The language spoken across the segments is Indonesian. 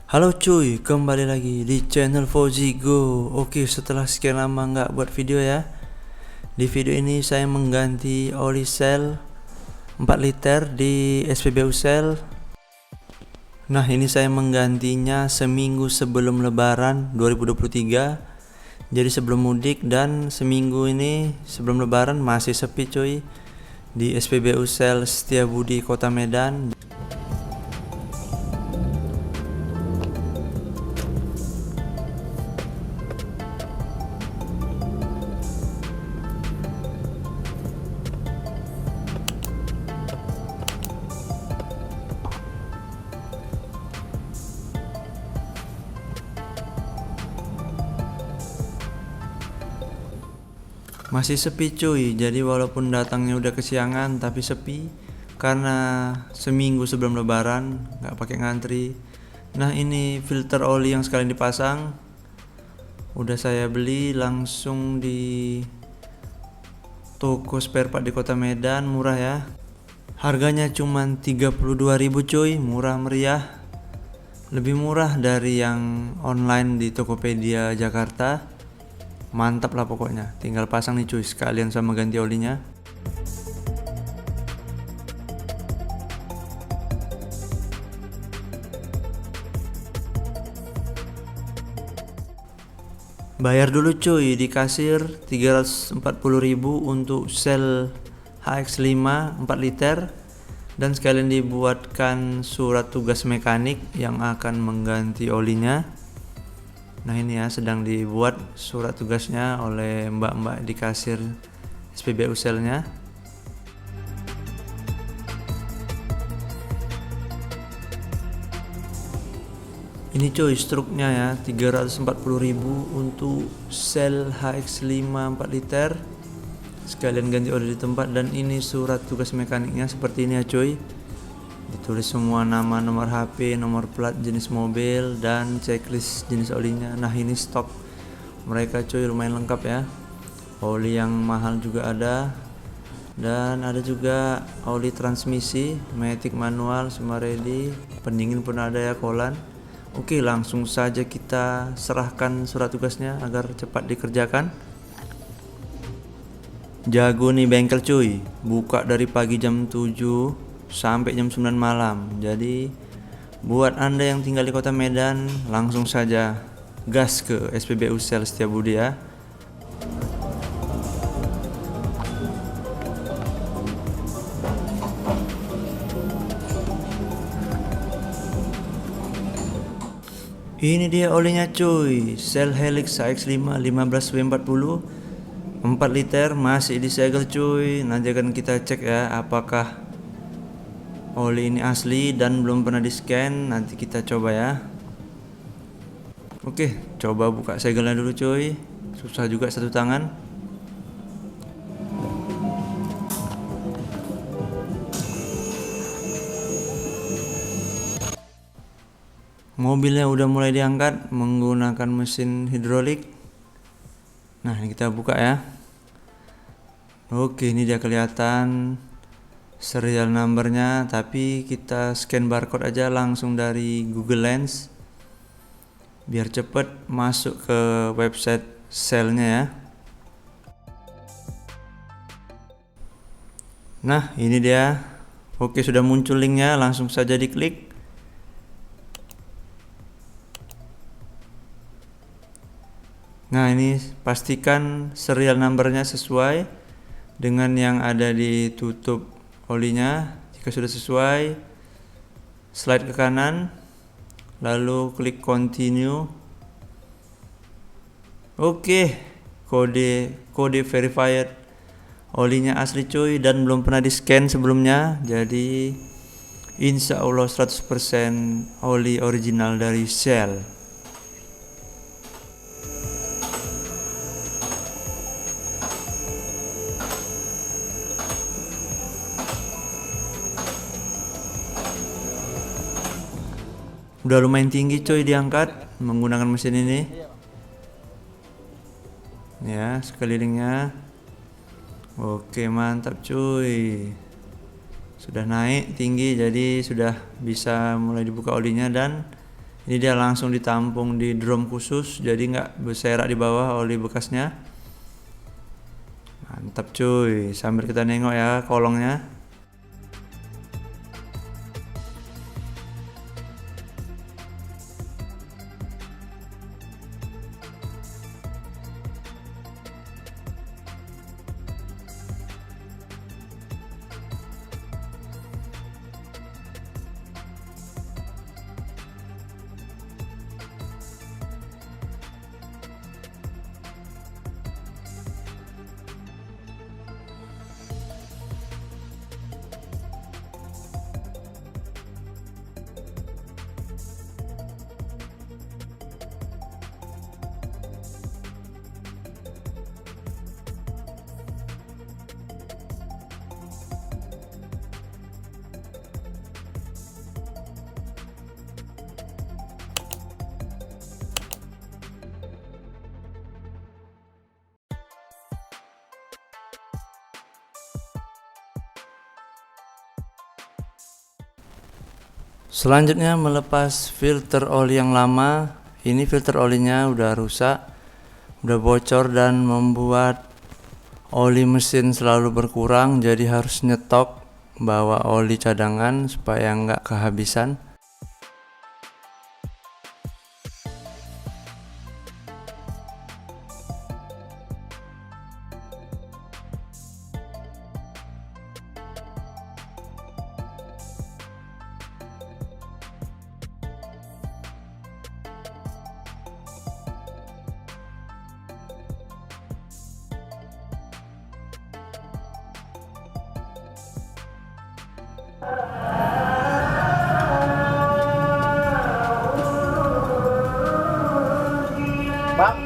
Halo cuy, kembali lagi di channel Fauzi Go. Oke, setelah sekian lama nggak buat video ya. Di video ini saya mengganti oli sel 4 liter di SPBU Cell. Nah, ini saya menggantinya seminggu sebelum lebaran 2023. Jadi sebelum mudik, dan seminggu ini sebelum lebaran masih sepi cuy di SPBU Cell Setiabudi Kota Medan. Masih sepi cuy, jadi walaupun datangnya udah kesiangan tapi sepi karena seminggu sebelum lebaran, nggak pakai ngantri. Nah, ini filter oli yang sekalian dipasang udah saya beli langsung di toko spare part di Kota Medan, murah ya. Harganya cuman 32.000 cuy, murah meriah. Lebih murah dari yang online di Tokopedia Jakarta. Mantap lah pokoknya, tinggal pasang nih cuy sekalian sama ganti olinya. Bayar dulu cuy di kasir 340.000 untuk sel HX5 4 liter, dan sekalian dibuatkan surat tugas mekanik yang akan mengganti olinya. Nah, ini ya, sedang dibuat surat tugasnya oleh mbak-mbak di kasir SPBU Cell-nya. Ini cuy struknya ya, 340.000 untuk sel HX5 4 liter. Sekalian ganti oli di tempat, dan ini surat tugas mekaniknya seperti ini ya cuy. Ditulis semua nama, nomor HP, nomor plat, jenis mobil, dan checklist jenis olinya. Nah, ini stok mereka cuy, lumayan lengkap ya. Oli yang mahal juga ada, dan ada juga oli transmisi matic manual semua ready. Pendingin pun ada ya, kolan. Oke, langsung saja kita serahkan surat tugasnya agar cepat dikerjakan. Jago nih bengkel cuy, buka dari pagi jam 7 sampai jam 9 malam. Jadi buat anda yang tinggal di Kota Medan, langsung saja gas ke SPBU Cell Setiabudi ya. Ini dia olinya cuy, Cell Helix HX5 15W40 4 liter, masih disegel cuy. Nanti akan kita cek ya apakah oli ini asli dan belum pernah di scan. Nanti kita coba ya. Oke, coba buka segelnya dulu cuy. Susah juga satu tangan. Mobilnya udah mulai diangkat menggunakan mesin hidrolik. Nah, ini kita buka ya. Oke, ini dia kelihatan serial numbernya, tapi kita scan barcode aja langsung dari Google Lens biar cepet masuk ke website selnya ya. Nah, ini dia. Oke, sudah muncul linknya, langsung saja diklik. Nah, ini pastikan serial numbernya sesuai dengan yang ada di tutup olinya. Jika sudah sesuai, slide ke kanan, lalu klik continue. Oke, kode verified. Olinya asli cuy dan belum pernah di scan sebelumnya. Jadi insya Allah 100% oli original dari Shell. Udah lumayan tinggi coy diangkat menggunakan mesin ini. Ya, sekelilingnya. Oke, mantap cuy. Sudah naik tinggi, jadi sudah bisa mulai dibuka olinya, dan Ini dia langsung ditampung di drum khusus, jadi nggak berserak di bawah oli bekasnya. Mantap cuy, sambil kita nengok ya kolongnya. Selanjutnya melepas filter oli yang lama. Ini filter olinya udah rusak, udah bocor dan membuat oli mesin selalu berkurang, jadi harus nyetok bawa oli cadangan supaya nggak kehabisan. Bang,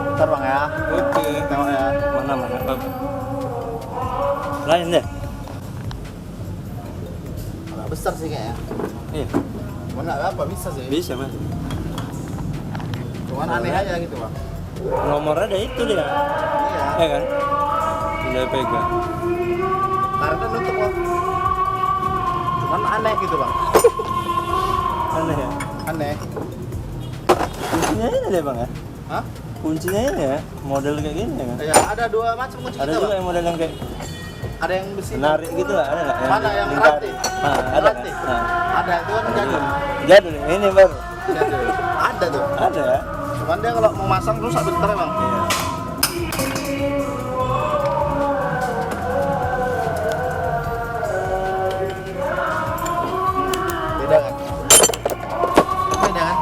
bentar bang ya. Oke. Tengok ya. Mana lain deh. Agak besar sih kayaknya. Iya, Mana apa bisa sih? bisa mas. Cuman aneh aja gitu bang. Nomornya ada itu dia, Iya. ya kan? Tidak pegang. Karena nutup bang. Cuman aneh gitu bang. Aneh ya. Aneh. Kuncinya ini deh bang ya. Hah? Kuncinya ini ya, model kayak gini ya kan? Ya ada dua macam kunci Ada kita juga bang. yang model yang kayak Ada yang besi. menarik gitu lah, ada nggak? Mana yang lingkar? rantai? Nah, ada. Rantai? Nah, Ada itu kan jadul. jadul ini baru. Jadul. Ada tuh. Ada ya. Cuman dia kalau mau masang rusak bentar bang. Iya. Beda kan? Beda kan?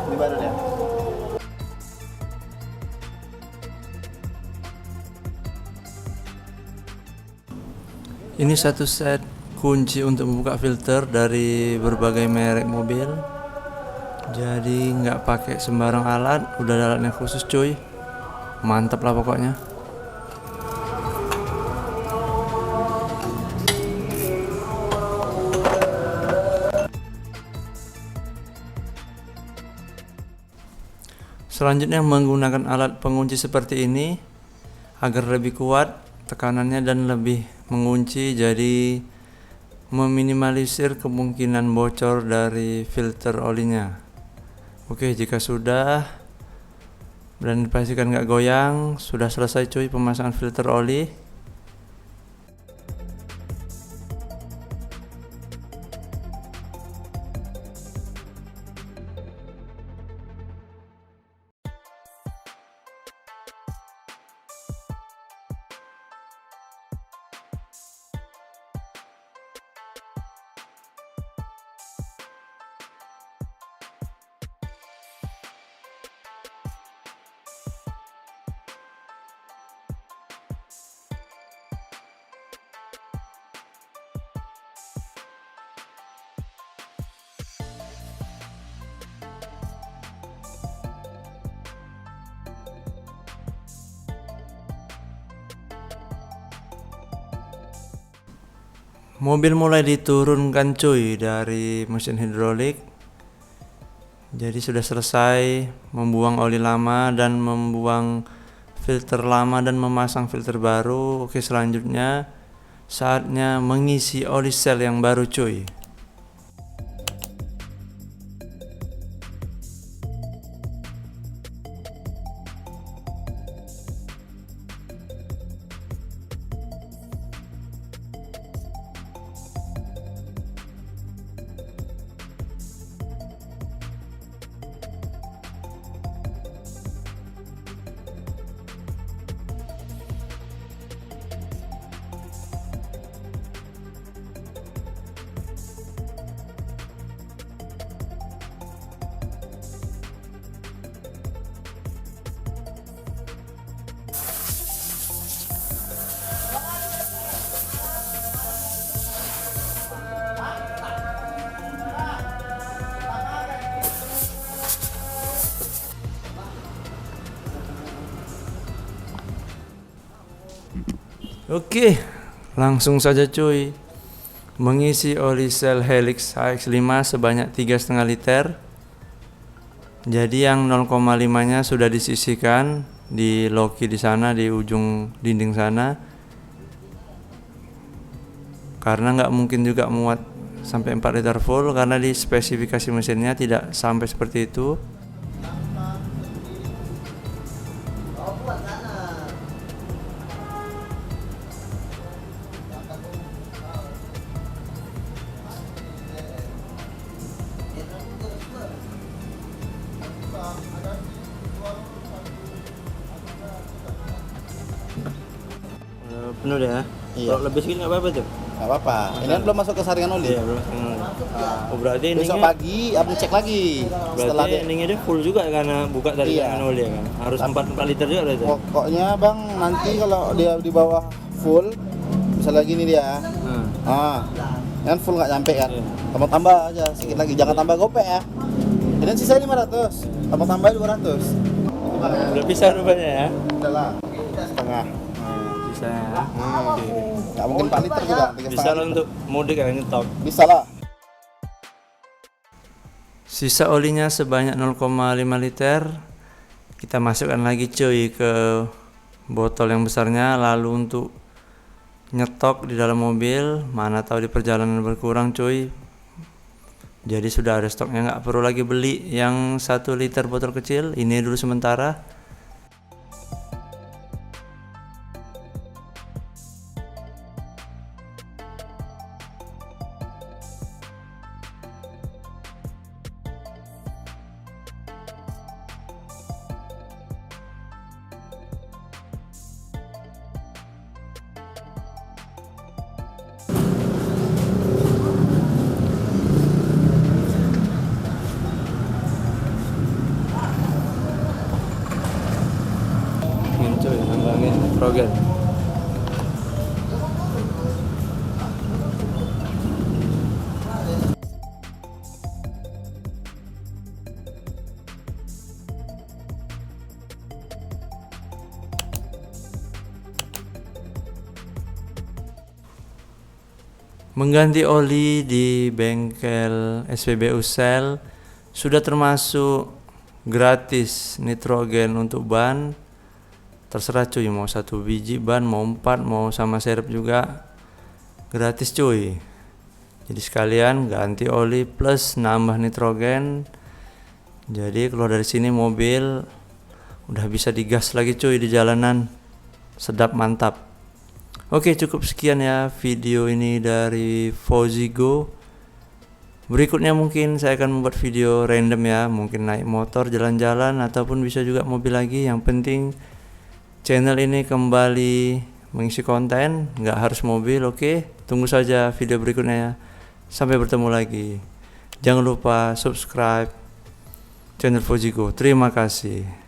Ini baru dia. Ini satu set kunci untuk membuka filter dari berbagai merek mobil. Jadi nggak pakai sembarang alat, udah ada alatnya khusus cuy. Mantap lah pokoknya. Selanjutnya menggunakan alat pengunci seperti ini agar lebih kuat tekanannya dan lebih mengunci, jadi meminimalisir kemungkinan bocor dari filter olinya. Oke, jika sudah dan dipastikan nggak goyang, sudah selesai cuy pemasangan filter oli. Mobil mulai diturunkan cuy dari mesin hidrolik. Jadi sudah selesai membuang oli lama dan membuang filter lama dan memasang filter baru. Oke, selanjutnya saatnya mengisi oli sel yang baru cuy. Oke, langsung saja cuy. Mengisi oli sel Helix HX5 sebanyak 3,5 liter. Jadi yang 0,5-nya sudah disisihkan di loki di sana, di ujung dinding sana. Karena nggak mungkin juga muat sampai 4 liter full, karena di spesifikasi mesinnya tidak sampai seperti itu. Penuh deh ya. Iya. Kalau lebih sedikit nggak apa-apa tuh. Nggak apa-apa. Ini kan belum masuk ke saringan oli. Iya, belum setengah. Oh, berarti Besok endingnya, pagi abang cek lagi. Setelah berarti endingnya dia full juga karena buka tadi Iya. dengan oli ya kan. Harus 4 liter juga berarti. pokoknya bang nanti kalau dia di bawah full, misalnya gini dia. Kan full nggak nyampe kan. Iya. Tambah aja sedikit lagi. Jangan tambah gopek ya. Ini sisa 500. Tambah 200. Udah bisa rupanya ya. Udah lah. Setengah. Bisa ya. Oke. Nggak mungkin 4 liter juga. Bisa lah untuk mudik ya ngetop. Bisa lah. Sisa olinya sebanyak 0,5 liter. Kita masukkan lagi cuy ke botol yang besarnya, lalu untuk nyetok di dalam mobil, mana tahu di perjalanan berkurang cuy. Jadi sudah ada stoknya, nggak perlu lagi beli yang 1 liter botol kecil. Ini dulu sementara. Ini cuy, nambangin nitrogen. Mengganti oli di bengkel SPBU Shell sudah termasuk gratis nitrogen untuk ban. Terserah cuy, mau 1 biji ban, mau 4, mau sama serep juga gratis cuy. Jadi sekalian ganti oli plus nambah nitrogen. Jadi keluar dari sini mobil udah bisa digas lagi cuy di jalanan. Sedap, mantap. Oke, cukup sekian ya video ini dari Vozigo. Berikutnya mungkin saya akan membuat video random ya, mungkin naik motor, jalan-jalan, ataupun bisa juga mobil lagi. Yang penting channel ini kembali mengisi konten, nggak harus mobil. Oke, tunggu saja video berikutnya ya. Sampai bertemu lagi. Jangan lupa subscribe channel Vozigo. Terima kasih.